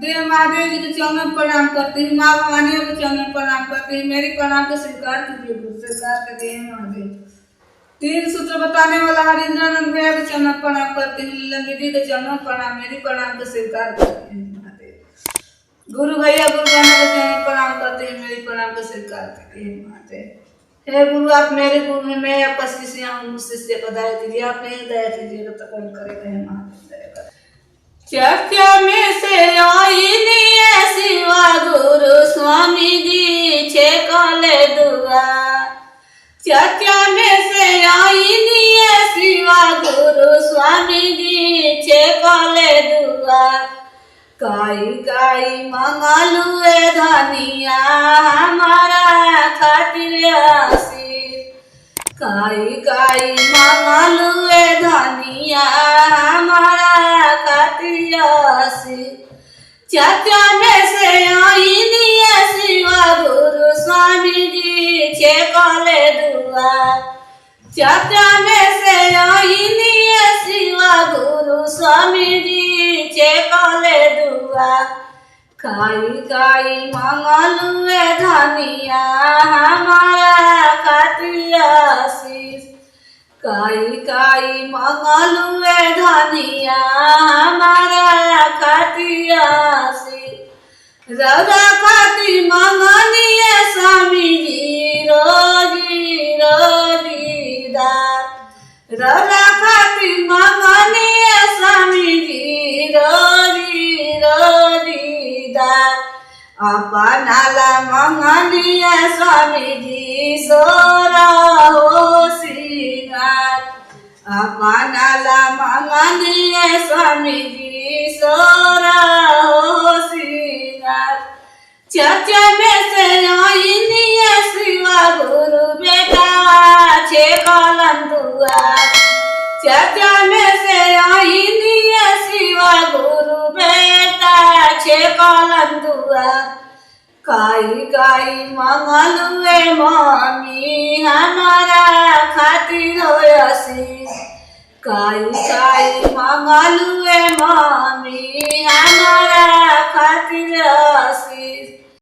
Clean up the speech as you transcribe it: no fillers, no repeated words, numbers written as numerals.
देव महादेव जी के चरणों प्रणाम करती हूँ, माँ भवानी के चरणों प्रणाम करती हूँ। मेरी प्रणाम को स्वीकार कीजिए, स्वीकार करते हैं महादेव। तीन सूत्र बताने वाला हरिंद्रानंद भैया के चरणों प्रणाम करती हूँ। लीला दीदी के चरणों प्रणाम, मेरी प्रणाम को स्वीकार करते हैं महादेव। गुरु भैया गुरु बहना के चरणों प्रणाम करते हैं, मेरी प्रणाम को स्वीकार करते हैं महादेव। हे गुरु, आप मेरे गुरु हैं, मैं आपका शिष्य हूँ, मुझसे शिष्य दया कीजिए, आप मेरी दया कीजिए, जब तक कौन करेगा महादेव दया कर। चर्चा में से आई शिवा गुरु स्वामी जी छे कले दुआ। चर्चा में से आई शिवा गुरु स्वामी जी छे कले दुआ। काई काई मंगलू धनिया हमारा खातिर आशीष। काई काई मंगलू धनिया हमारा खातिर आशीष। चर्चा में से आई शिवा गुरु स्वामी जी छे कले दुआ। चर्चा में से आई शिवा गुरु स्वामी जी छे कले दुआ। काई काई मंगलू धनिया हमारा खातिर आशीष। काई काई मंगलू धनिया हमारा खातिर आशीष। रौदा खातिर मंगनिए स्वामी जी रोजी रोजी दार। रौदा खातिर मंगनिए स्वामी जी रोजी रोजी दार। अपनाला मंगनिए स्वामी जी सोरा हो सिंगार। अपनाला मंगनिए स्वामी जी सोरा हो सिंगार। चर्चा में से आई शिवा गुरु बेटा छे कलम दुआ। चर्चा में से आई शिवा गुरु बेटा छे कलम दुआ। काई काई मंगलू मम्मी हमारा खातिर आशीष। काई काई मंगलू मम्मी हमारा खातिर आशीष।